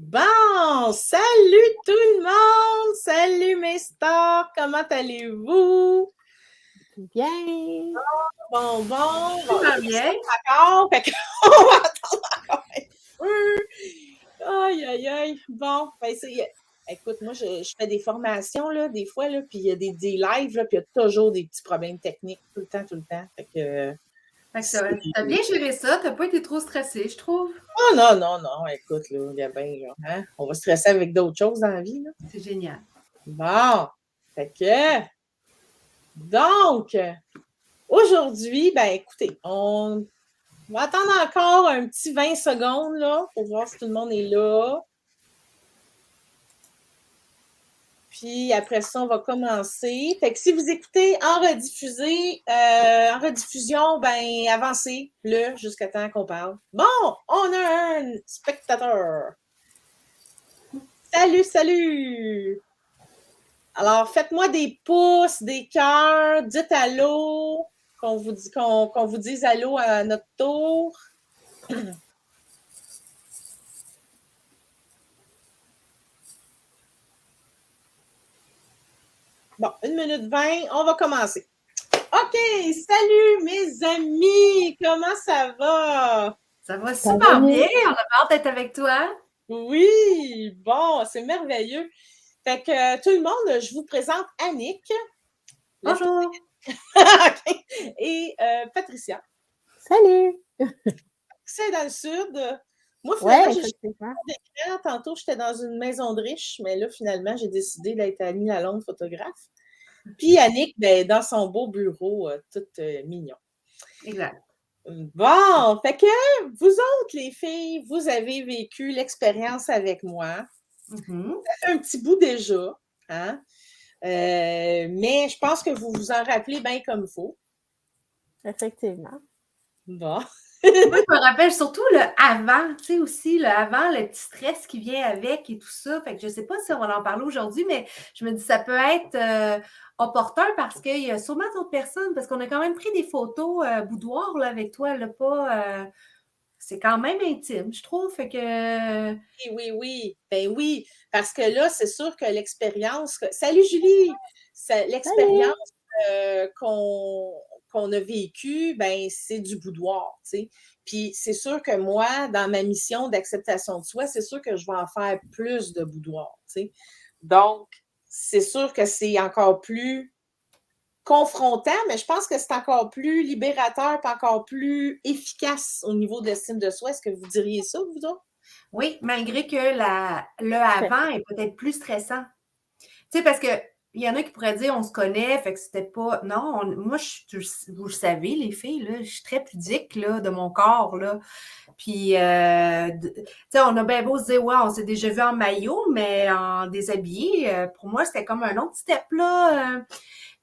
Bon, salut tout le monde! Salut mes stars! Comment allez-vous? Bien. Bon. Tout va bien. D'accord, fait qu'on va attendre encore un peu. Aïe. Bon, écoute, moi, je fais des formations, là, des fois, là, puis il y a des lives, là, puis il y a toujours des petits problèmes techniques, tout le temps. Fait que... T'as bien géré ça, t'as pas été trop stressée, je trouve. Oh non, écoute, là, il y a bien, genre, hein? On va stresser avec d'autres choses dans la vie, là. C'est génial. Bon, fait que... Donc, aujourd'hui, écoutez, on va attendre encore un petit 20 secondes là, pour voir si tout le monde est là. Puis après ça, on va commencer. Fait que si vous écoutez en rediffusion, avancez-le jusqu'à temps qu'on parle. Bon, on a un spectateur. Salut! Alors, faites-moi des pouces, des cœurs, dites allô, qu'on vous dise allô à notre tour. Bon, 1 minute 20, on va commencer. OK, salut mes amis, comment ça va? Ça va super bien, on a hâte d'être avec toi. Oui, bon, c'est merveilleux. Fait que tout le monde, je vous présente Annick. Bonjour. Et Patricia. Salut! C'est dans le sud. Moi, Ouais, finalement, j'ai tantôt, j'étais dans une maison de riche, mais là, finalement, j'ai décidé d'être Annie Lalonde, photographe. Puis Annick, dans son beau bureau, tout mignon. Exact. Bon, fait que vous autres, les filles, vous avez vécu l'expérience avec moi. Mm-hmm. Ça fait un petit bout déjà, hein? Mais je pense que vous vous en rappelez bien comme il faut. Effectivement. Bon. Moi, je me rappelle surtout le avant, tu sais, aussi, le avant, le petit stress qui vient avec et tout ça. Fait que je ne sais pas si on va en parler aujourd'hui, mais je me dis ça peut être opportun parce qu'il y a sûrement d'autres personnes, parce qu'on a quand même pris des photos boudoir là, avec toi, là, pas. C'est quand même intime, je trouve. Fait que. Oui. Ben oui, parce que là, c'est sûr que l'expérience. Salut Julie! L'expérience qu'on a vécue, c'est du boudoir, tu sais. Puis c'est sûr que moi, dans ma mission d'acceptation de soi, c'est sûr que je vais en faire plus de boudoir, tu sais. Donc, c'est sûr que c'est encore plus confrontant, mais je pense que c'est encore plus libérateur et encore plus efficace au niveau de l'estime de soi. Est-ce que vous diriez ça, vous autres? Oui, malgré que le avant est peut-être plus stressant. Tu sais, parce que il y en a qui pourraient dire on se connaît, fait que c'était pas. Non, moi, vous le savez, les filles, là, je suis très pudique là, de mon corps. Là. Puis, tu sais, on a bien beau se dire, ouais, on s'est déjà vu en maillot, mais en déshabillé, pour moi, c'était comme un autre step là.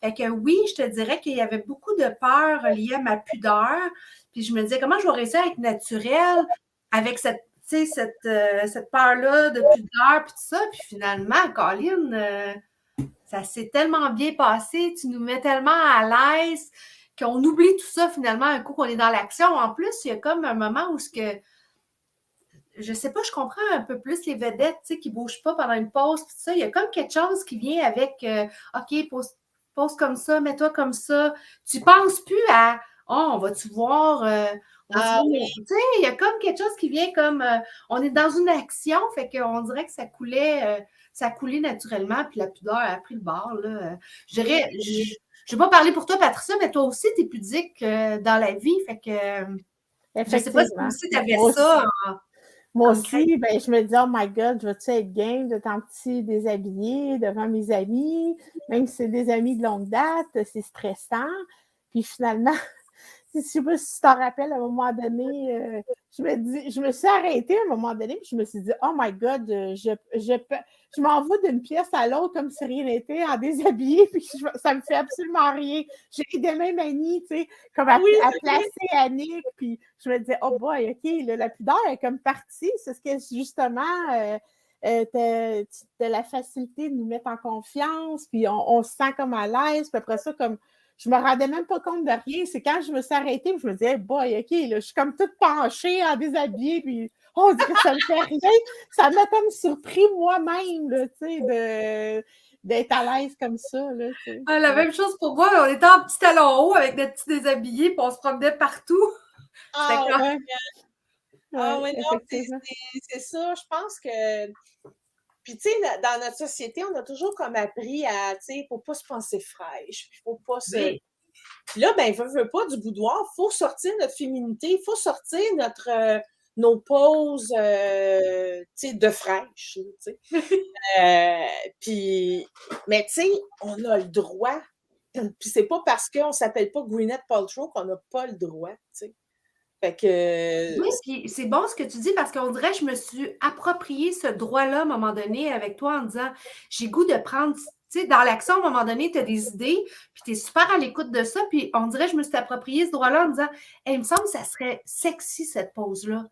Fait que oui, je te dirais qu'il y avait beaucoup de peur liée à ma pudeur. Puis je me disais, comment je vais réussir à être naturelle avec cette peur-là de pudeur, puis tout ça. Puis finalement, Colin, ça s'est tellement bien passé. Tu nous mets tellement à l'aise qu'on oublie tout ça finalement un coup qu'on est dans l'action. En plus, il y a comme un moment où je sais pas, je comprends un peu plus les vedettes, tu sais, qui bougent pas pendant une pause, puis tout ça. Il y a comme quelque chose qui vient avec, OK, pose comme ça, mets-toi comme ça. Tu penses plus à, oh, on va-tu voir, Oui. tu sais, il y a comme quelque chose qui vient comme, on est dans une action, fait qu'on dirait que ça coulait naturellement, puis la pudeur a pris le bord, là. Je vais pas parler pour toi, Patricia, mais toi aussi, tu es pudique dans la vie, fait que je sais pas si toi aussi tu avais ça. Moi aussi, je me dis, oh my God, je vais-tu être game de tant petit déshabillé devant mes amis, même si c'est des amis de longue date, c'est stressant. Puis finalement, je sais pas si tu t'en rappelles, à un moment donné, je me suis arrêtée à un moment donné, puis je me suis dit, oh my God, je m'en vais d'une pièce à l'autre comme si rien n'était, en déshabillé, puis ça me fait absolument rien. J'ai aidé même Annie, tu sais, comme à placer Annick, puis je me disais, oh boy, OK, là, la pudeur est comme partie, c'est ce que justement, t'as la facilité de nous mettre en confiance, puis on se sent comme à l'aise, puis après ça, comme je me rendais même pas compte de rien. C'est quand je me suis arrêtée, je me disais, hey boy, OK, là, je suis comme toute penchée en déshabillée, puis on dirait que ça me fait rien. Ça m'a comme surpris moi-même, là, tu sais, d'être à l'aise comme ça, là, tu sais. La même chose pour moi, on était en petit talon haut avec notre petit déshabillé, puis on se promenait partout. Ah, C'était Ouais, ah oui, non, effectivement. c'est ça. Je pense que. Puis, tu sais, dans notre société, on a toujours comme appris à, tu sais, il ne faut pas se penser fraîche, il ne faut pas se. Oui. Puis là, ben, veut pas du boudoir, il faut sortir notre féminité, il faut sortir nos poses, tu sais, de fraîche, tu sais. Puis, mais tu sais, on a le droit. Puis c'est pas parce qu'on s'appelle pas Gwyneth Paltrow qu'on n'a pas le droit, tu sais. Fait que. Oui, c'est bon ce que tu dis parce qu'on dirait que je me suis approprié ce droit-là à un moment donné avec toi en disant j'ai goût de prendre, tu sais, dans l'action, à un moment donné, tu as des idées, puis tu es super à l'écoute de ça, puis on dirait que je me suis approprié ce droit-là en disant hey, il me semble que ça serait sexy cette pause-là.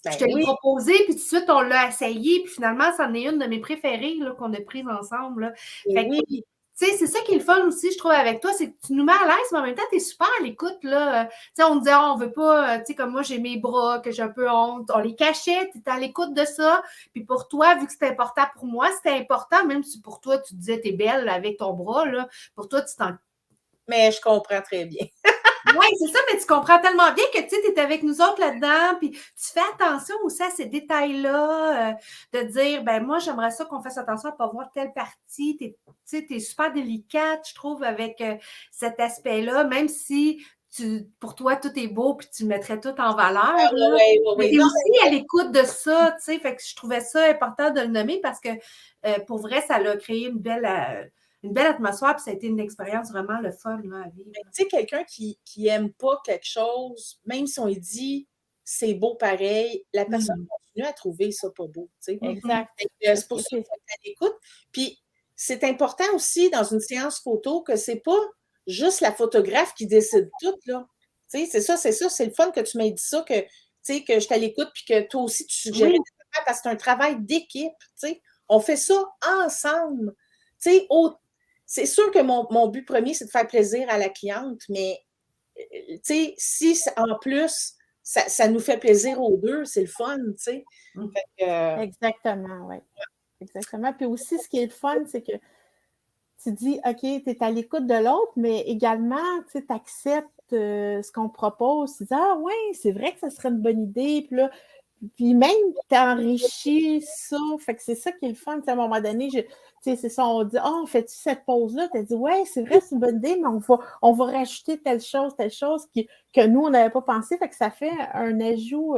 Ben Je te l'ai oui. proposé, puis tout de suite, on l'a essayé, puis finalement, c'en est une de mes préférées là, qu'on a prises ensemble. Là. Fait que, Oui. tu sais, c'est ça qui est le fun aussi, je trouve, avec toi, c'est que tu nous mets à l'aise, mais en même temps, tu es super à l'écoute, là. Tu sais, on me disait, on veut pas, tu sais, comme moi, j'ai mes bras, que j'ai un peu honte. On les cachait, tu étais à l'écoute de ça. Puis pour toi, vu que c'était important pour moi, c'était important, même si pour toi, tu disais, t'es belle avec ton bras, là. Pour toi, tu t'en. Mais je comprends très bien. Oui, c'est ça, mais tu comprends tellement bien que tu es avec nous autres là-dedans, puis tu fais attention aussi à ces détails-là, de dire, ben moi, j'aimerais ça qu'on fasse attention à ne pas voir telle partie. Tu es super délicate, je trouve, avec cet aspect-là, même si pour toi, tout est beau, puis tu mettrais tout en valeur. Mais tu es aussi à l'écoute de ça, tu sais, fait que je trouvais ça important de le nommer parce que, pour vrai, ça l'a créé une belle atmosphère, puis ça a été une expérience vraiment le fun là, à vivre. Tu sais, quelqu'un qui n'aime pas quelque chose, même si on lui dit c'est beau pareil, la personne continue à trouver ça pas beau. Tu sais. Exact. C'est pour ça qu'il faut être à l'écoute. Puis c'est important aussi dans une séance photo que c'est pas juste la photographe qui décide tout. Là. Tu sais, c'est ça, c'est le fun que tu m'aies dit ça, que, tu sais, que je t'écoute puis que toi aussi tu suggérais des affaires parce que c'est un travail d'équipe. Tu sais. On fait ça ensemble. Tu sais, c'est sûr que mon but premier, c'est de faire plaisir à la cliente, mais tu sais, si en plus, ça nous fait plaisir aux deux, c'est le fun, tu sais. Exactement, oui. Exactement. Puis aussi, ce qui est le fun, c'est que tu dis, OK, tu es à l'écoute de l'autre, mais également, tu acceptes ce qu'on propose. Tu dis, ah oui, c'est vrai que ça serait une bonne idée. Puis même, tu enrichis ça. Fait que c'est ça qui est le fun. À un moment donné, c'est ça, on dit, on fait-tu cette pause-là? Tu as dit, ouais, c'est vrai, c'est une bonne idée, mais on va rajouter telle chose que nous, on n'avait pas pensé. Fait que ça fait un ajout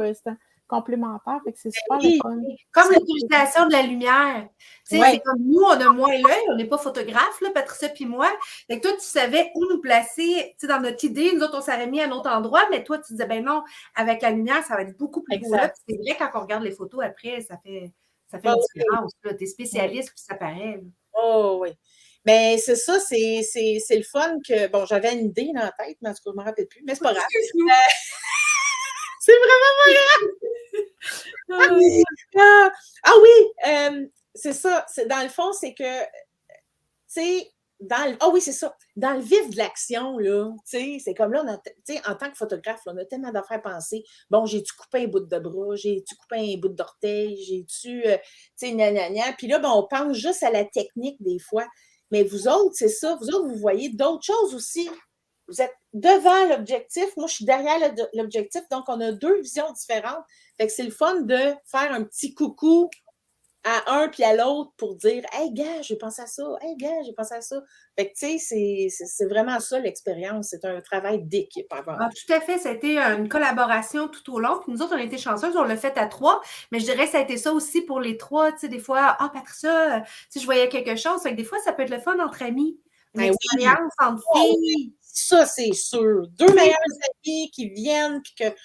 complémentaire. Fait que c'est super le fun. Comme l'utilisation de la lumière. C'est comme nous, on a moins l'œil, on n'est pas photographe, là, Patricia puis moi. Fait que toi, tu savais où nous placer dans notre idée. Nous autres, on s'aurait mis à un autre endroit, mais toi, tu disais, ben non, avec la lumière, ça va être beaucoup plus beau là. C'est vrai, quand on regarde les photos après, ça fait une différence. Tu es spécialiste, puis ça paraît. Là. Oh oui. Mais c'est ça, c'est le fun que. Bon, j'avais une idée dans la tête, mais en tout cas, je ne me rappelle plus, mais c'est pas grave. C'est vraiment vrai! Ah oui! C'est ça. Dans le fond, c'est que, tu sais, oui, c'est ça. Dans le vif de l'action, là, tu sais, c'est comme là, en tant que photographe, là, on a tellement d'affaires à penser. Bon, j'ai-tu coupé un bout de bras? J'ai-tu coupé un bout d'orteil? J'ai-tu, tu sais, gna. Puis là, ben, on pense juste à la technique des fois. Mais vous autres, c'est ça. Vous autres, vous voyez d'autres choses aussi. Vous êtes devant l'objectif. Moi, je suis derrière l'objectif. Donc, on a deux visions différentes. Fait que c'est le fun de faire un petit coucou à un puis à l'autre pour dire « Hey, gars, j'ai pensé à ça. Hey, gars, j'ai pensé à ça. » Fait que, tu sais, c'est vraiment ça l'expérience. C'est un travail d'équipe avant. Ah, tout à fait. Ça a été une collaboration tout au long. Puis nous autres, on a été chanceuses. On l'a fait à 3. Mais je dirais que ça a été ça aussi pour les 3. Tu sais, des fois, Patricia, je voyais quelque chose. Fait que des fois, ça peut être le fun entre amis. Une expérience entre filles. Ça, c'est sûr. Deux meilleures amies qui viennent puis que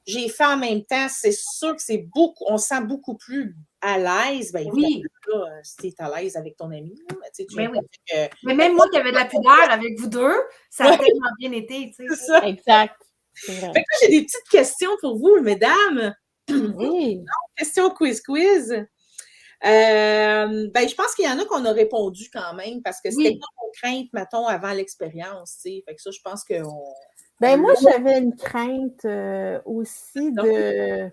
j'ai fait en même temps, c'est sûr que c'est beaucoup, on se sent beaucoup plus à l'aise. Ben, oui. Là, si tu es à l'aise avec ton ami. Là, mais oui. Mais même moi qui avais de la pudeur avec vous deux, ça a tellement bien été. C'est ça. Exact. Fait que j'ai des petites questions pour vous, mesdames. Oui. Question quiz. Ben, je pense qu'il y en a qu'on a répondu quand même parce que c'était Oui. pas nos craintes, mettons, avant l'expérience, tu sais. Fait que ça, je pense qu'on Ben moi, l'a. j'avais une crainte aussi Donc, de...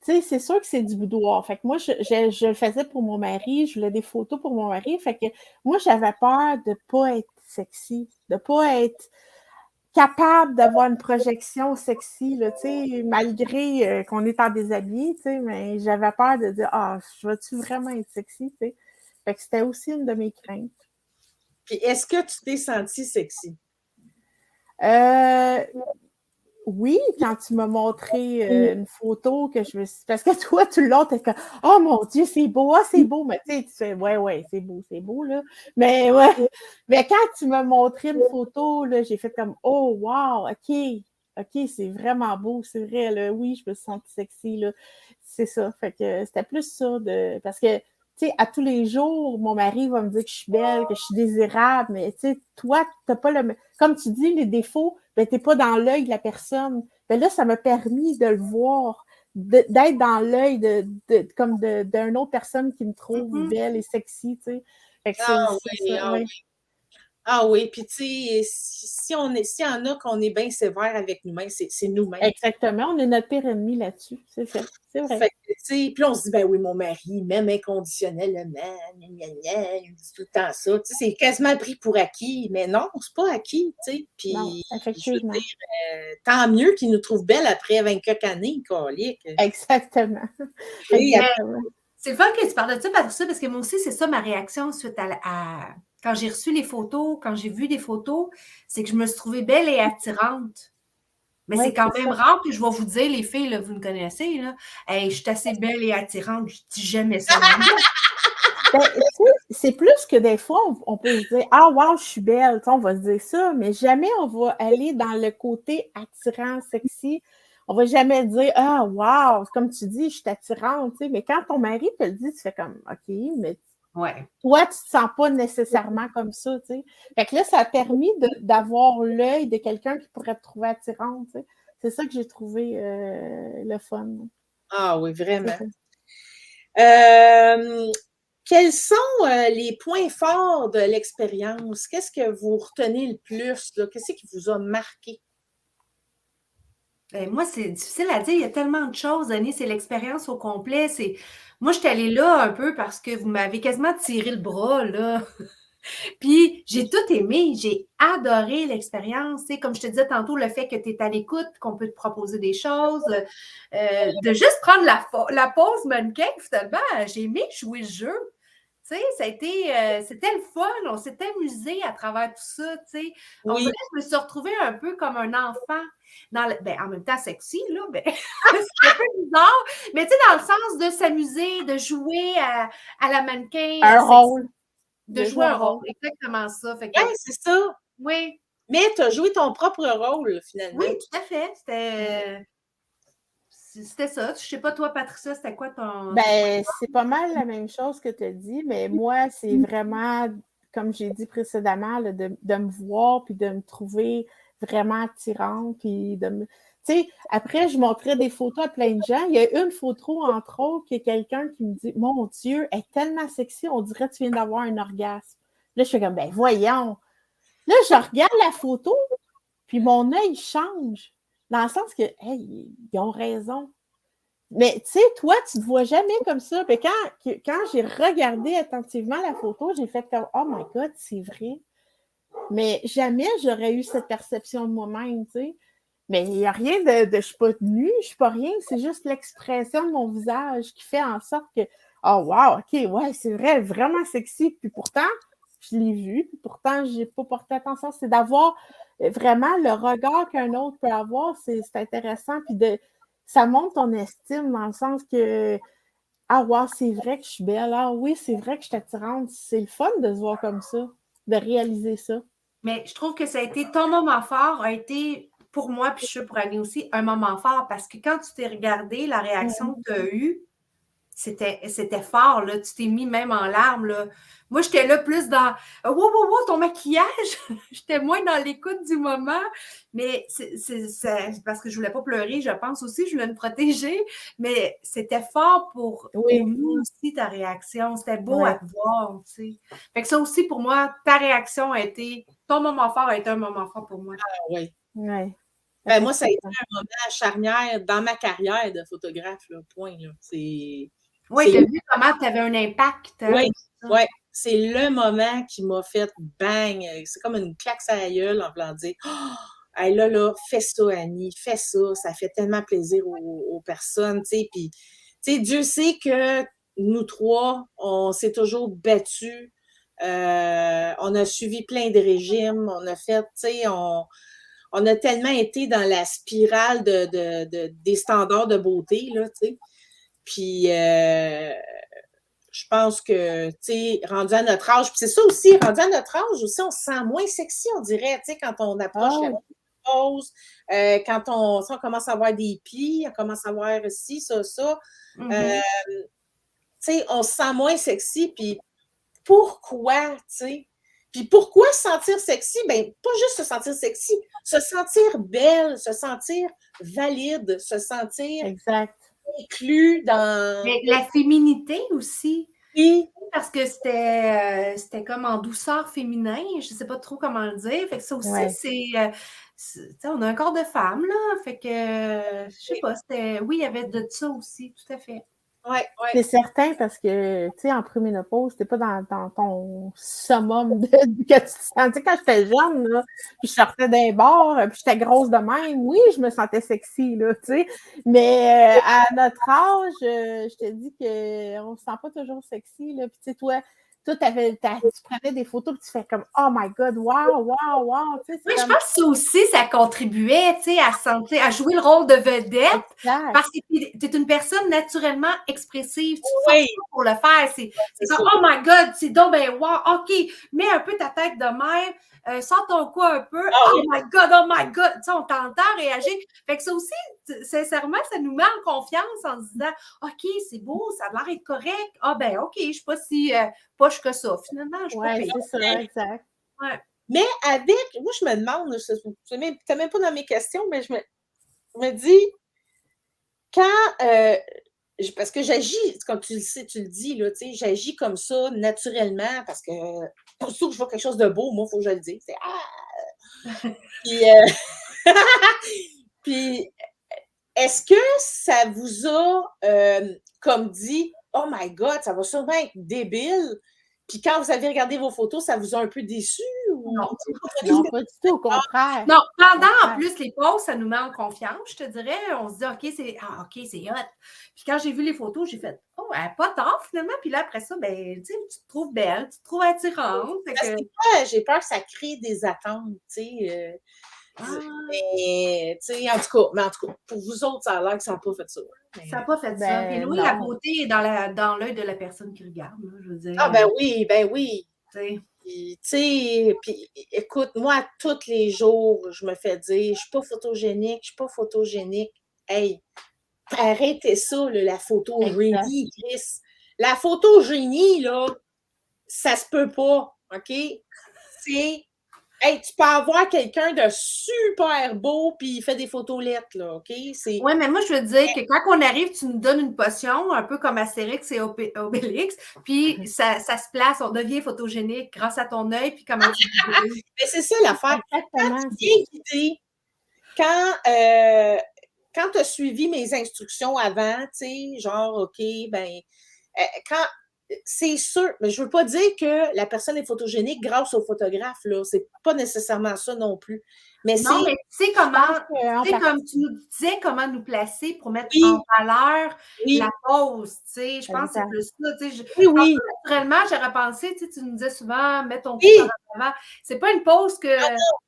Tu sais, c'est sûr que c'est du boudoir. Fait que moi, je le faisais pour mon mari, je voulais des photos pour mon mari. Fait que moi, j'avais peur de ne pas être sexy, de ne pas être capable d'avoir une projection sexy, là, tu sais, malgré qu'on est en déshabillé, tu sais, mais j'avais peur de dire, ah, je vais-tu vraiment être sexy, tu sais. Fait que c'était aussi une de mes craintes. Puis, est-ce que tu t'es sentie sexy? Oui, quand tu m'as montré une photo que je me suis... Parce que toi, tout le long, t'es comme « Oh mon Dieu, c'est beau, ah, c'est beau! » Mais tu sais, tu fais « Ouais, c'est beau, là. » Mais ouais, mais quand tu m'as montré une photo, là, j'ai fait comme « Oh, wow, OK, c'est vraiment beau, c'est vrai, là. Oui, je me sens sexy, là. » C'est ça. Fait que c'était plus ça de... Parce que, tu sais, à tous les jours, mon mari va me dire que je suis belle, que je suis désirable, mais tu sais, toi, t'as pas le... Comme tu dis, les défauts, ben, t'es pas dans l'œil de la personne. Ben là, ça m'a permis de le voir, d'être dans l'œil d'une autre personne qui me trouve belle et sexy, tu sais. Fait que Ah c'est oui, ça, ah oui. oui. Ah oui, puis tu sais, s'il y en a qu'on est bien sévère avec nous-mêmes, c'est nous-mêmes. Exactement, on est notre pire ennemi là-dessus, c'est fait, c'est vrai. Fait que, tu sais, puis on se dit, ben oui, mon mari il m'aime inconditionnellement, gna, gna, gna, il me dit tout le temps ça. Tu sais, c'est quasiment pris pour acquis, mais non, c'est pas acquis, tu sais. Non, Puis, je veux effectivement. dire, tant mieux qu'il nous trouve belles après 20 quelques années, colique. Exactement. Oui, Exactement. C'est le fun que tu parles de ça, parce que moi aussi, c'est ça ma réaction suite quand j'ai reçu les photos, quand j'ai vu des photos, c'est que je me suis trouvée belle et attirante. Mais Oui, c'est quand c'est même ça. rare que je vais vous dire, les filles, là, vous me connaissez, là. Hey, je suis assez belle et attirante, je dis jamais ça. Ben, tu sais, c'est plus que des fois, on peut se dire « Ah, wow, je suis belle », tu sais, on va se dire ça, mais jamais on va aller dans le côté attirant, sexy. On va jamais dire « Ah, wow », comme tu dis, je suis attirante, tu sais, mais quand ton mari te le dit, tu fais comme « OK, mais Ouais. toi, tu te sens pas nécessairement comme ça, tu sais. » Fait que là, ça a permis d'avoir l'œil de quelqu'un qui pourrait te trouver attirante, tu sais. C'est ça que j'ai trouvé le fun. Ah oui, C'est vraiment. ça. Quels sont les points forts de l'expérience? Qu'est-ce que vous retenez le plus, là? Qu'est-ce qui vous a marqué? Ben, moi, c'est difficile à dire. Il y a tellement de choses, Annie. C'est l'expérience au complet. Moi, je suis allée là un peu parce que vous m'avez quasiment tiré le bras, là. Puis, j'ai tout aimé. J'ai adoré l'expérience. Tu sais, comme je te disais tantôt, le fait que tu es à l'écoute, qu'on peut te proposer des choses, de juste prendre la pause mannequin, finalement, j'ai aimé jouer le jeu. Tu sais, c'était le fun, on s'est amusé à travers tout ça, tu sais. On Oui. dirait que je me suis retrouvée un peu comme un enfant, en même temps sexy, là, ben, c'est un peu bizarre, mais tu sais, dans le sens de s'amuser, de jouer à la mannequin Un sexy, rôle. de De jouer jouer un un rôle, rôle. exactement ça. Fait que, Oui, c'est ça. oui, Mais tu as joué ton propre rôle, finalement. oui, tout à fait. C'était ça. Je sais pas, toi, Patricia, c'était quoi tes points? Ben, c'est pas mal la même chose que tu as dit, mais moi, c'est vraiment, comme j'ai dit précédemment, là, de me voir puis de me trouver vraiment attirante. Puis de me... Tu sais, après, je montrais des photos à plein de gens. Il y a une photo, entre autres, qu'il y a quelqu'un qui me dit « Mon Dieu, elle est tellement sexy, on dirait que tu viens d'avoir un orgasme. » Là, je fais comme « Ben, voyons! » Là, je regarde la photo, puis mon œil change. Dans le sens que, hey, ils ont raison. Mais tu sais, toi, tu ne te vois jamais comme ça. Mais quand j'ai regardé attentivement la photo, j'ai fait comme « Oh my God, c'est vrai. » Mais jamais j'aurais eu cette perception de moi-même, tu sais. Mais il n'y a rien de je ne suis pas nue, je ne suis pas rien. C'est juste l'expression de mon visage qui fait en sorte que « Oh wow, OK, ouais, c'est vrai, vraiment sexy. » Puis pourtant, je l'ai vu, puis pourtant, je n'ai pas porté attention. C'est d'avoir vraiment le regard qu'un autre peut avoir, c'est intéressant. Puis ça montre ton estime dans le sens que ah, wow, c'est vrai que je suis belle. Ah, oui, c'est vrai que je suis attirante. C'est le fun de se voir comme ça, de réaliser ça. Mais je trouve que ça a été ton moment fort, a été pour moi, puis je suis pour Annie aussi, un moment fort parce que quand tu t'es regardé, la réaction que tu as eue, c'était fort, là. Tu t'es mis même en larmes, là. Moi, j'étais là plus dans « Wow, wow, wow, ton maquillage! » J'étais moins dans l'écoute du moment, mais c'est parce que je voulais pas pleurer, je pense aussi, je voulais me protéger, mais c'était fort pour nous aussi, ta réaction. C'était beau à te voir, tu sais. Fait que ça aussi, pour moi, ta réaction a été, ton moment fort a été un moment fort pour moi. Ah oui. Ouais. Ben, moi, ça a été un moment charnière dans ma carrière de photographe, là, point. Là. Oui, tu as vu comment tu avais un impact. Hein? Oui, c'est le moment qui m'a fait bang. C'est comme une claque sur la gueule en voulant dire oh, hey, là, fais ça, Annie, fais ça. Ça fait tellement plaisir aux personnes. Puis, Dieu sait que nous trois, on s'est toujours battus. On a suivi plein de régimes. On a fait, on a tellement été dans la spirale des standards de beauté, là, tu sais. Puis, je pense que, tu sais, rendu à notre âge, puis c'est ça aussi, rendu à notre âge aussi, on se sent moins sexy, on dirait, tu sais, quand on approche la pause, quand on commence à avoir des plis, on commence à avoir ci, ça. Tu sais, on se sent moins sexy, puis pourquoi, tu sais? Puis pourquoi se sentir sexy? Ben, pas juste se sentir sexy, se sentir belle, se sentir valide, se sentir inclus dans... Mais la féminité aussi. Oui. Parce que c'était comme en douceur féminin, je ne sais pas trop comment le dire. Fait que ça aussi, on a un corps de femme, là. Fait que, je sais pas, oui, il y avait de ça aussi, tout à fait. Ouais. C'est certain parce que, tu sais, en préménopause, t'es pas dans ton summum que tu te sens. Tu sais, quand j'étais jeune, là, puis je sortais d'un bar, puis j'étais grosse de même, oui, je me sentais sexy, là, tu sais. Mais à notre âge, je te dis qu'on se sent pas toujours sexy, là. Puis tu sais, toi, tu prenais des photos, puis tu fais comme « Oh my God, wow! » Tu sais, oui, je pense que ça aussi, ça contribuait, tu sais, à jouer le rôle de vedette. Parce que tu es une personne naturellement expressive. Tu te forces pas pour le faire. C'est comme « Oh my God, c'est donc ben wow! OK, mets un peu ta tête de même. Sors ton cou un peu. Oh my God! » Tu sais, on t'entend réagir. Fait que ça aussi, sincèrement, ça nous met en confiance en se disant « OK, c'est beau, ça a l'air d'être correct. Ah ben OK, je ne suis pas si poche que ça. Finalement, je suis pas payée. C'est ça, exact. Ouais. Mais moi, je me demande, tu n'es même pas dans mes questions, mais je me dis, quand, parce que j'agis, comme tu le sais, tu le dis, là, tu sais, j'agis comme ça naturellement, parce que, surtout que je vois quelque chose de beau, moi, il faut que je le dise. Puis, est-ce que ça vous a, comme dit, oh my God, ça va sûrement être débile, puis quand vous avez regardé vos photos, ça vous a un peu déçu? Ou... Non, pas du tout, au contraire. Non, pendant, en plus, les posts, ça nous met en confiance, je te dirais. On se dit, OK, c'est hot. Puis quand j'ai vu les photos, j'ai fait, oh, elle n'est pas tard, finalement. Puis là, après ça, ben, tu sais, tu te trouves belle, tu te trouves attirante. J'ai peur que ça crée des attentes, tu sais. Mais, tu sais, en tout cas, pour vous autres, ça a l'air que ça n'a pas fait ça. Mais... Ça n'a pas fait ça. Puis oui, la beauté est dans l'œil de la personne qui regarde, là, je veux dire. Ah, ben oui. Tu sais, puis écoute, moi, tous les jours, je me fais dire, je ne suis pas photogénique. Hey, arrêtez ça, là, la photogénie, Chris. La photogénie, là, ça se peut pas, OK? C'est... Hey, tu peux avoir quelqu'un de super beau puis il fait des photos lettres, là, OK? Oui, mais moi, je veux dire que quand on arrive, tu nous donnes une potion, un peu comme Astérix et Obélix, puis ça se place, on devient photogénique grâce à ton œil, puis comment tu dis. Mais c'est ça l'affaire. Quand tu viens guider, quand tu as suivi mes instructions avant, tu sais, genre, OK, ben, quand... C'est sûr, mais je ne veux pas dire que la personne est photogénique grâce au photographe, là. C'est pas nécessairement ça non plus. Mais non, mais tu sais comment, comme tu nous disais comment nous placer pour mettre en valeur la pose, tu sais, je pense que c'est plus ça, tu sais. Naturellement, j'aurais pensé, tu nous disais souvent, mets ton cou en avant. C'est pas une pose que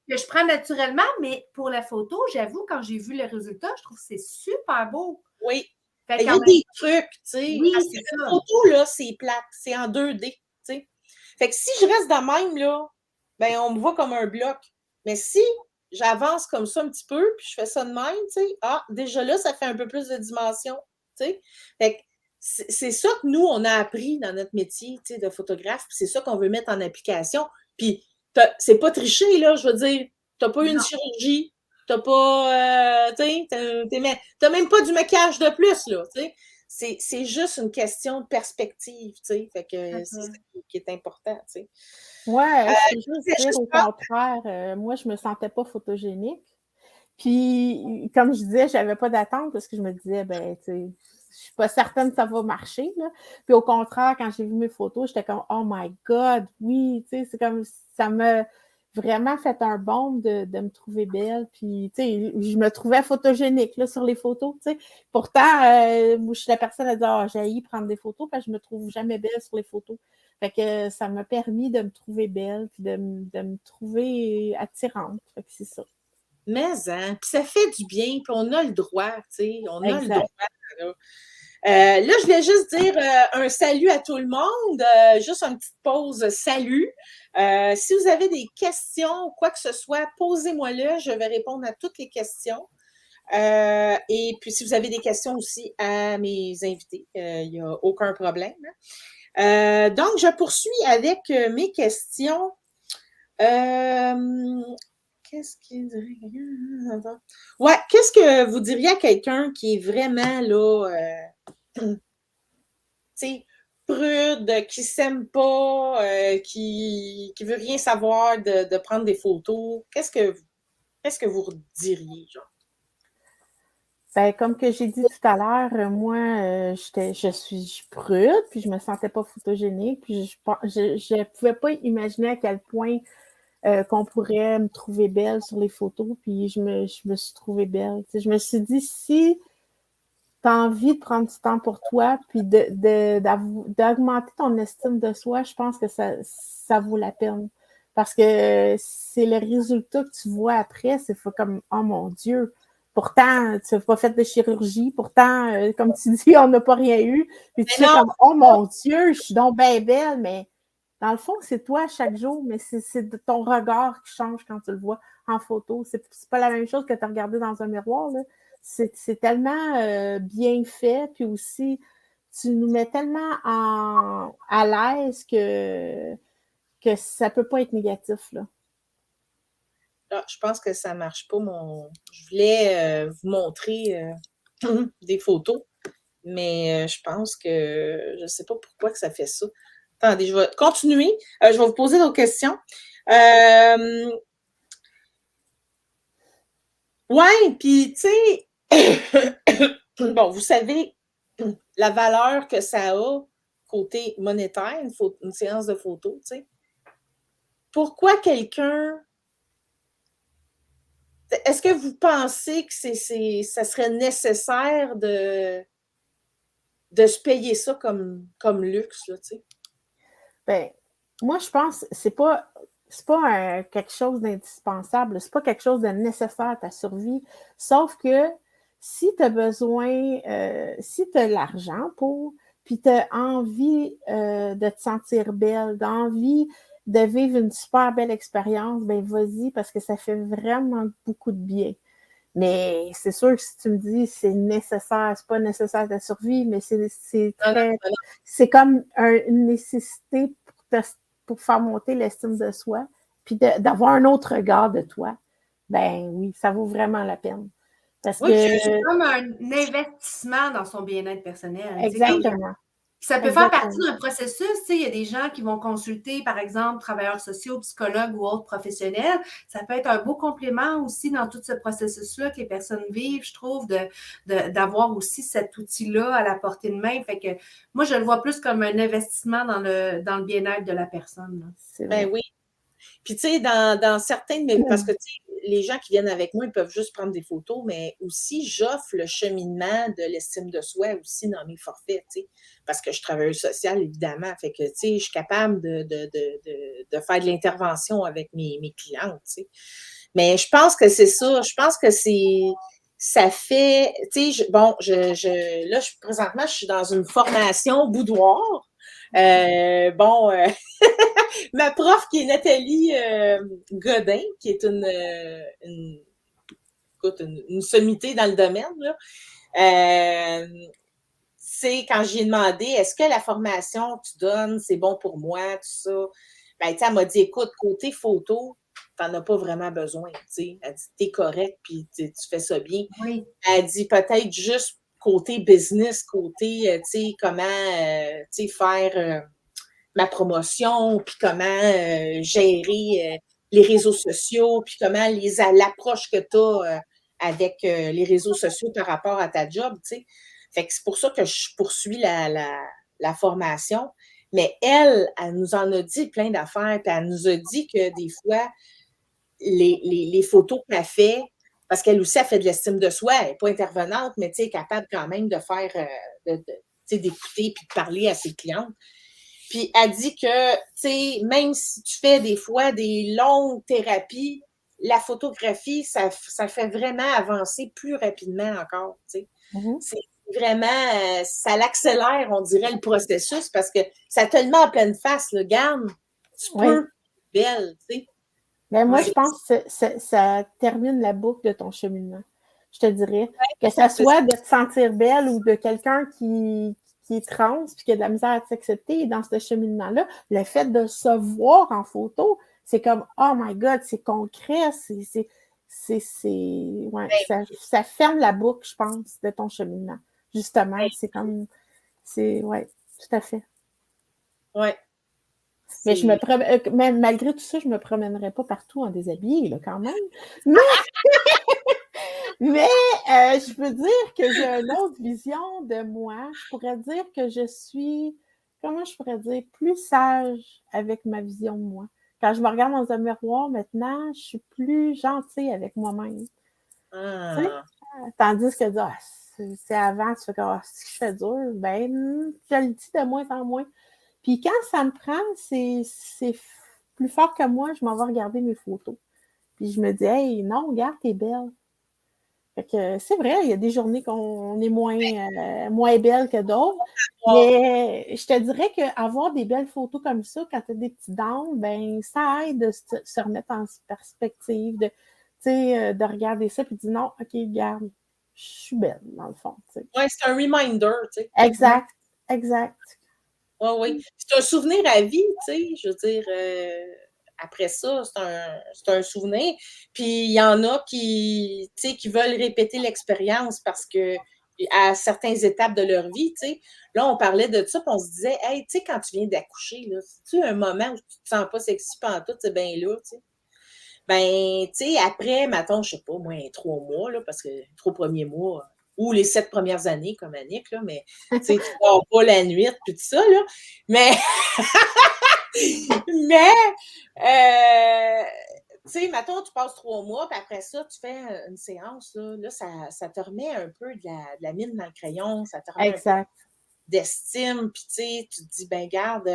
je prends naturellement, mais pour la photo, j'avoue, quand j'ai vu le résultat, je trouve que c'est super beau. Oui. Il y a des trucs, tu sais. Oui, parce que la photo, là, c'est plate. C'est en 2D, tu sais. Fait que si je reste de même, là, ben, on me voit comme un bloc. Mais si j'avance comme ça un petit peu, puis je fais ça de même, tu sais, déjà là, ça fait un peu plus de dimension, tu sais. Fait que c'est ça que nous, on a appris dans notre métier, tu sais, de photographe, puis c'est ça qu'on veut mettre en application. Puis, c'est pas tricher, là, je veux dire. T'as pas eu une chirurgie, t'as pas, tu sais, t'as même pas du maquillage de plus, là, tu sais. C'est juste une question de perspective, tu sais. Fait que c'est ça qui est important, tu sais. Ouais, je peux juste dire au contraire, moi, je me sentais pas photogénique. Puis, comme je disais, j'avais pas d'attente parce que je me disais, ben, tu sais, je suis pas certaine que ça va marcher, là. Puis au contraire, quand j'ai vu mes photos, j'étais comme, oh my God, oui, tu sais, c'est comme, ça m'a vraiment fait un baume de me trouver belle. Puis, tu sais, je me trouvais photogénique, là, sur les photos, tu sais. Pourtant, moi, je suis la personne à dire, ah, j'ai haï prendre des photos parce que je me trouve jamais belle sur les photos. Fait que ça m'a permis de me trouver belle puis de me trouver attirante. Fait que c'est ça. Mais, hein, puis ça fait du bien, puis on a le droit, tu sais, on a le droit, là. Là, je voulais juste dire un salut à tout le monde, juste une petite pause salut. Si vous avez des questions ou quoi que ce soit, posez-moi-le, je vais répondre à toutes les questions. Et puis, si vous avez des questions aussi à mes invités, il n'y a aucun problème. Donc, je poursuis avec mes questions. Qu'est-ce qu'il dirait? Ouais, qu'est-ce que vous diriez à quelqu'un qui est vraiment là, tu sais, prude, qui s'aime pas, qui veut rien savoir de prendre des photos? Qu'est-ce que vous diriez, genre? Ben, comme que j'ai dit tout à l'heure, moi, je suis prude, puis je me sentais pas photogénique, puis je pouvais pas imaginer à quel point qu'on pourrait me trouver belle sur les photos, puis je me suis trouvée belle. Tu sais, je me suis dit, si tu as envie de prendre du temps pour toi, puis d'augmenter ton estime de soi, je pense que ça vaut la peine. Parce que c'est le résultat que tu vois après, c'est comme, oh mon Dieu, pourtant, tu n'as pas fait de chirurgie, pourtant, comme tu dis, on n'a pas rien eu, puis tu fais comme, oh mon Dieu, je suis donc bien belle, mais dans le fond, c'est toi chaque jour, mais c'est ton regard qui change quand tu le vois en photo. C'est pas la même chose que tu as regardé dans un miroir, là. C'est tellement bien fait, puis aussi, tu nous mets tellement à l'aise que ça peut pas être négatif, là. Ah, je pense que ça marche pas. Je voulais vous montrer des photos, mais je pense que je sais pas pourquoi que ça fait ça. Attendez, je vais continuer. Je vais vous poser d'autres questions. Ouais, puis tu sais, bon, vous savez la valeur que ça a côté monétaire, une séance de photos, tu sais. Pourquoi quelqu'un... Est-ce que vous pensez que ça serait nécessaire de se payer ça comme luxe, là, tu sais? Ben, moi, je pense que c'est pas quelque chose d'indispensable, c'est pas quelque chose de nécessaire à ta survie, sauf que si tu as besoin, si tu as l'argent pour, puis tu as envie de te sentir belle, d'envie de vivre une super belle expérience, ben vas-y, parce que ça fait vraiment beaucoup de bien. Mais c'est sûr que si tu me dis c'est nécessaire, c'est pas nécessaire à ta survie, mais c'est comme une nécessité pour faire monter l'estime de soi, puis d'avoir un autre regard de toi. Ben oui, ça vaut vraiment la peine. Parce que c'est comme un investissement dans son bien-être personnel. Exactement. Ça peut faire partie d'un processus. Il y a des gens qui vont consulter, par exemple, travailleurs sociaux, psychologues ou autres professionnels. Ça peut être un beau complément aussi dans tout ce processus-là que les personnes vivent, je trouve, d'avoir aussi cet outil-là à la portée de main. Fait que moi, je le vois plus comme un investissement dans le bien-être de la personne. Ben oui. Puis, tu sais, dans certains de mes... Parce que, tu sais, les gens qui viennent avec moi, ils peuvent juste prendre des photos, mais aussi, j'offre le cheminement de l'estime de soi aussi dans mes forfaits, tu sais, parce que je travaille social, évidemment. Fait que, tu sais, je suis capable de faire de l'intervention avec mes clientes, tu sais. Mais je pense que c'est ça. Je pense que ça fait... Tu sais, là, présentement, je suis dans une formation boudoir. Ma prof qui est Nathalie Godin, qui est une sommité dans le domaine, là, quand j'ai demandé, est-ce que la formation que tu donnes, c'est bon pour moi, tout ça? Ben, tu sais, elle m'a dit, écoute, côté photo, t'en as pas vraiment besoin, tu sais. Elle dit, t'es correct, puis tu fais ça bien. Oui. Elle dit, peut-être juste côté business, côté, tu sais, comment, tu sais, faire ma promotion, puis comment gérer les réseaux sociaux, puis comment l'approche que tu as avec les réseaux sociaux par rapport à ta job, tu sais. Fait que c'est pour ça que je poursuis la formation. Mais elle nous en a dit plein d'affaires, puis elle nous a dit que des fois, les photos qu'elle fait, parce qu'elle aussi, elle fait de l'estime de soi, elle n'est pas intervenante, mais tu sais, elle est capable quand même de faire, d'écouter puis de parler à ses clientes. Puis elle dit que, tu sais, même si tu fais des fois des longues thérapies, la photographie, ça fait vraiment avancer plus rapidement encore, tu sais. C'est vraiment, ça l'accélère, on dirait, le processus, parce que ça te le met en pleine face, le garde, tu peux, belle, tu sais. Mais moi, je pense que ça termine la boucle de ton cheminement. Je te dirais. Que ça soit de te sentir belle ou de quelqu'un qui est trans puis qui a de la misère à t'accepter dans ce cheminement-là, le fait de se voir en photo, c'est comme « Oh my God, c'est concret, ça ferme la boucle, je pense, de ton cheminement. » Justement, c'est comme... Oui, tout à fait. Oui. Mais même malgré tout ça, je ne me promènerais pas partout en déshabillé, là, quand même. Mais je peux dire que j'ai une autre vision de moi. Je pourrais dire que je suis, comment je pourrais dire, plus sage avec ma vision de moi. Quand je me regarde dans un miroir maintenant, je suis plus gentille avec moi-même. Tandis que c'est avant, tu fais comme si je fais dur, ben, je le dis de moins en moins. Puis quand ça me prend, c'est plus fort que moi, je m'en vais regarder mes photos. Puis je me dis, hey, non, regarde, t'es belle. Fait que c'est vrai, il y a des journées qu'on est moins belle que d'autres. Mais je te dirais qu'avoir des belles photos comme ça, quand tu as des petits dents, ben ça aide de se remettre en perspective, de regarder ça et de dire non, OK, regarde, je suis belle, dans le fond. Oui, c'est un reminder, tu sais. Exact. Oui, oui. C'est un souvenir à vie, tu sais. Je veux dire, après ça, c'est un souvenir. Puis il y en a qui veulent répéter l'expérience parce que à certaines étapes de leur vie, tu sais. Là, on parlait de ça, puis on se disait, hey, tu sais, quand tu viens d'accoucher, là, c'est-tu un moment où tu te sens pas sexy pantoute, c'est bien là, tu sais. Ben, tu sais, après, mettons, je sais pas, moins 3 mois, là, parce que les 3 premiers mois, ou les 7 premières années, comme Annick, là, mais tu sais, tu dors pas la nuit, puis tout ça, là. Mais, tu sais, mettons, tu passes 3 mois, puis après ça, tu fais une séance, là ça te remet un peu de la mine dans le crayon, ça te remet un peu d'estime, puis tu sais, tu te dis, ben, garde,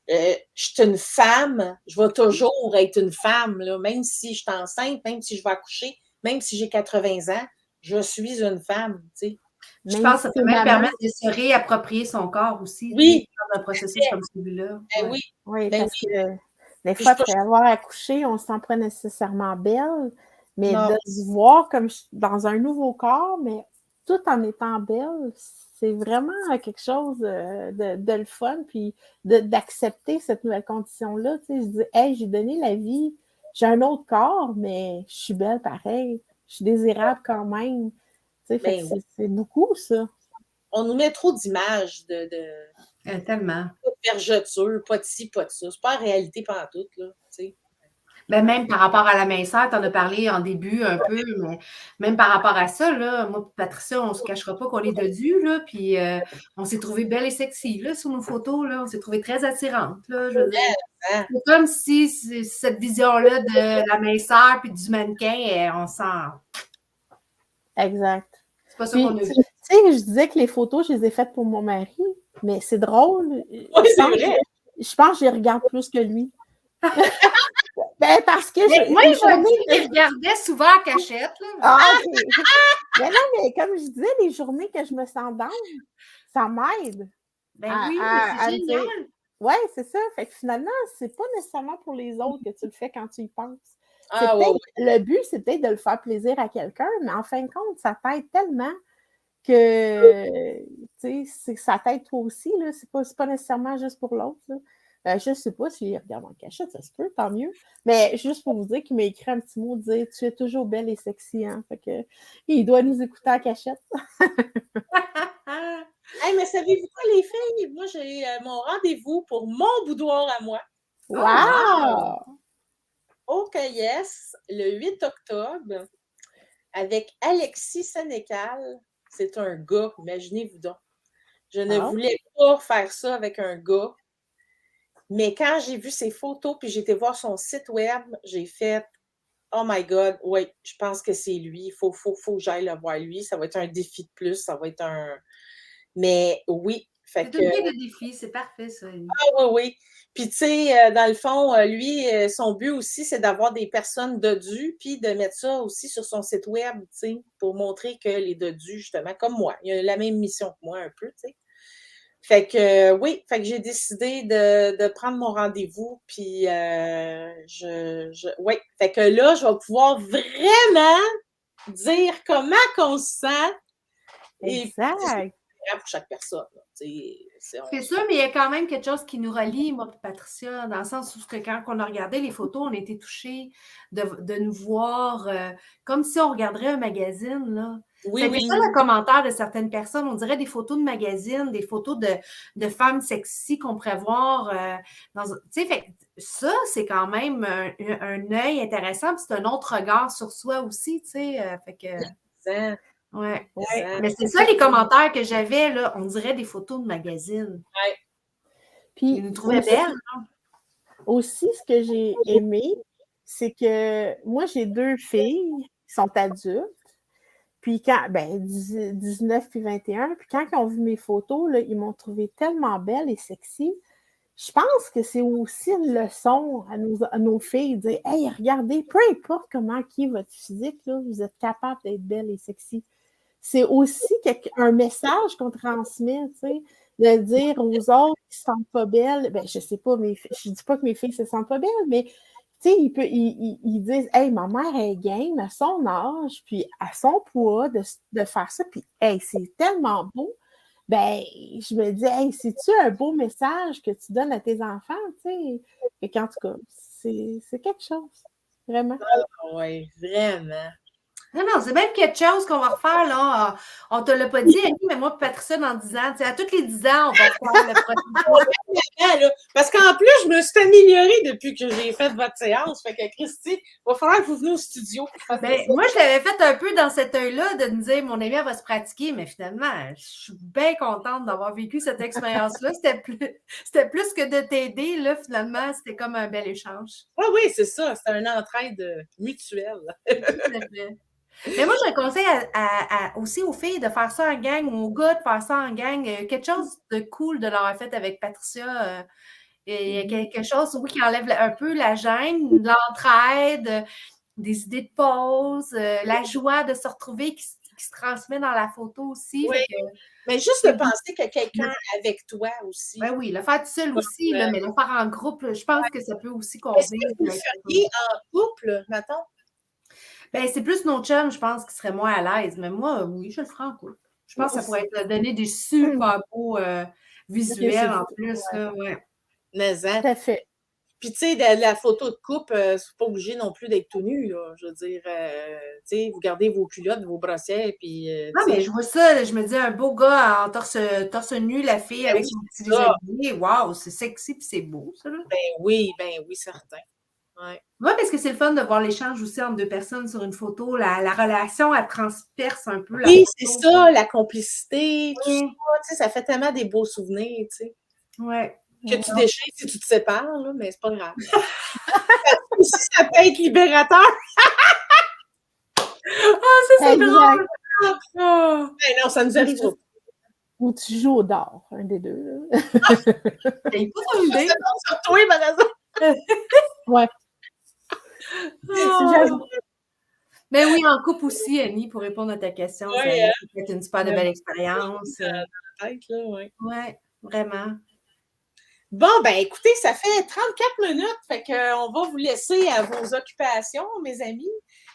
je suis une femme, je vais toujours être une femme, là, même si je suis enceinte, même si je vais accoucher, même si j'ai 80 ans, je suis une femme, tu sais. Je pense que ça peut même permettre de se réapproprier son corps aussi, dans un processus comme celui-là. Oui, parce que des fois, après avoir accouché, on ne se sent pas nécessairement belle, mais de se voir comme dans un nouveau corps, mais tout en étant belle, c'est vraiment quelque chose de le fun, puis d'accepter cette nouvelle condition-là. Tu sais, je dis, hey, j'ai donné la vie, j'ai un autre corps, mais je suis belle pareil, je suis désirable quand même. Tu sais, c'est beaucoup, ça. On nous met trop d'images tellement. Pas de vergeture, pas de ci, pas de ça. C'est pas la réalité pantoute, là, tu sais. Ben même par rapport à la minceur, tu en as parlé en début un peu, mais même par rapport à ça, là, moi et Patricia, on ne se cachera pas qu'on est dodus, là, puis on s'est trouvés belles et sexy, là, sur nos photos, là, on s'est trouvés très attirantes, là, je veux dire. C'est comme si cette vision-là de la minceur puis du mannequin, on sent... Exact. C'est pas ça qu'on a vu. Tu sais, je disais que les photos, je les ai faites pour mon mari, mais c'est drôle. Oui, c'est vrai. Je pense que je les regarde plus que lui. Ben, parce que moi, je regardais souvent en cachette. Là. Mais non, mais comme je disais, les journées que je me sens down, ça m'aide. Ben oui, mais c'est génial. Oui, c'est ça. Fait que finalement, c'est pas nécessairement pour les autres que tu le fais quand tu y penses. Le but, c'est peut-être de le faire plaisir à quelqu'un, mais en fin de compte, ça t'aide tellement que, tu sais, c'est que ça t'aide toi aussi, là. C'est pas nécessairement juste pour l'autre, là. Je sais pas s'il regarde en cachette, ça se peut, tant mieux. Mais juste pour vous dire qu'il m'a écrit un petit mot, dire « Tu es toujours belle et sexy », hein. Fait que il doit nous écouter en cachette. Hey, mais savez-vous quoi, les filles? Moi, j'ai mon rendez-vous pour mon boudoir à moi. Wow! Au Yes, le 8 octobre, avec Alexis Sénécal. C'est un gars, imaginez-vous donc. Je ne voulais pas faire ça avec un gars. Mais quand j'ai vu ses photos, puis j'ai été voir son site web, j'ai fait « Oh my God, oui, je pense que c'est lui. Il faut que j'aille le voir lui. Ça va être un défi de plus. Ça va être un... » Mais oui, fait que... C'est une idée de défi, c'est parfait, ça. Ah oui. Puis, tu sais, dans le fond, lui, son but aussi, c'est d'avoir des personnes dodus, puis de mettre ça aussi sur son site web, tu sais, pour montrer que les dodus, justement, comme moi, il a la même mission que moi un peu, tu sais. Fait que, oui, fait que j'ai décidé de prendre mon rendez-vous, puis oui, fait que là, je vais pouvoir vraiment dire comment qu'on se sent. Exact. Pour chaque personne. C'est sûr, mais il y a quand même quelque chose qui nous relie, moi et Patricia, dans le sens où quand on a regardé les photos, on a été touchés de nous voir comme si on regarderait un magazine, là. Oui, C'était ça le commentaire de certaines personnes. On dirait des photos de magazines, des photos de femmes sexy qu'on pourrait voir tu sais, ça, c'est quand même un œil intéressant, puis c'est un autre regard sur soi aussi, tu sais. Fait que... Ouais. Mais c'est ça les commentaires que j'avais, là. On dirait des photos de magazine. Ouais. Puis, ils nous trouvaient belles. Aussi, ce que j'ai aimé, c'est que moi, j'ai 2 filles qui sont adultes. Puis quand, 19 puis 21, puis quand ils ont vu mes photos, là, ils m'ont trouvée tellement belle et sexy. Je pense que c'est aussi une leçon à nos filles, de dire « Hey, regardez, peu importe comment qui est votre physique, là, vous êtes capable d'être belle et sexy. » C'est aussi un message qu'on transmet, tu sais, de dire aux autres qui ne se sentent pas belles, je sais pas, je dis pas que mes filles se sentent pas belles, mais tu sais, ils disent « Hey, ma mère est game à son âge, puis à son poids, de faire ça, puis hey, c'est tellement beau. » Je me dis « Hey, c'est-tu un beau message que tu donnes à tes enfants, tu sais? » Et qu'en tout cas, c'est quelque chose, vraiment. Oui, vraiment. Non, c'est même quelque chose qu'on va refaire, là. On te l'a pas dit, Annie, mais moi et Patricia, dans 10 ans, à tous les 10 ans, on va faire le prochain. Parce qu'en plus, je me suis améliorée depuis que j'ai fait votre séance. Fait que, Christy, il va falloir que vous venez au studio. Moi, je l'avais fait un peu dans cet œil-là, de nous dire, mon ami, elle va se pratiquer, mais finalement, je suis bien contente d'avoir vécu cette expérience-là. C'était plus que de t'aider, là, finalement, c'était comme un bel échange. Ah oui, c'est ça. C'était une entraide mutuelle. Mais moi, je conseille aussi aux filles de faire ça en gang ou aux gars de faire ça en gang. Quelque chose de cool de l'avoir fait avec Patricia. Il y a quelque chose, oui, qui enlève un peu la gêne, l'entraide, des idées de pause, la joie de se retrouver qui se transmet dans la photo aussi. Oui. Mais juste de penser que quelqu'un avec toi aussi. Ben oui, le faire tout seul aussi, là, mais le faire en groupe, je pense que ça peut aussi convenir. Est-ce que vous le feriez en couple, mettons? C'est plus nos chums, je pense, qui seraient moins à l'aise. Mais moi, oui, je le ferai en couple. Je pense que ça pourrait donner des super beaux visuels en plus. Ouais. Mais tout à fait. Puis, tu sais, la photo de couple, c'est pas obligé non plus d'être tout nu, là. Je veux dire, tu sais, vous gardez vos culottes, vos bracelets, puis... non, mais je vois ça, je me dis, un beau gars en torse nu, la fille avec son petit déshabillé, waouh, c'est sexy puis c'est beau, ça, là. Ben oui, certain. Ouais. Ouais, parce que c'est le fun de voir l'échange aussi entre deux personnes sur une photo. La relation, elle transperce un peu. Oui, c'est ça, la complicité, tout ça. Tu sais, ça fait tellement des beaux souvenirs, tu sais. Ouais. Que tu déchires si tu te sépares, là, mais c'est pas grave. Si ça peut être libérateur. Ça, c'est drôle. Ben non, ça nous arrive pas. Ou tu joues au dard, un des deux. T'as pas une idée? Sur toi, par exemple. Ouais. Mais oui, en couple aussi, Annie, pour répondre à ta question. Ça peut être une super de belle expérience. Oui, vraiment. Bon, ben écoutez, ça fait 34 minutes, fait qu'on va vous laisser à vos occupations, mes amis.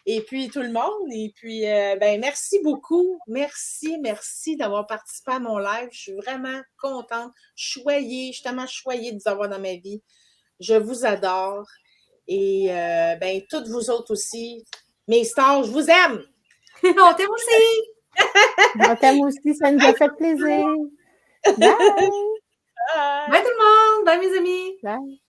et puis tout le monde. Et puis, ben, merci beaucoup. Merci d'avoir participé à mon live. Je suis vraiment contente, choyée, justement choyée de vous avoir dans ma vie. Je vous adore. Et ben, toutes vous autres aussi. Mes stars, je vous aime! On t'aime aussi! On t'aime aussi, ça nous a fait plaisir. Bye! Bye tout le monde! Bye mes amis! Bye!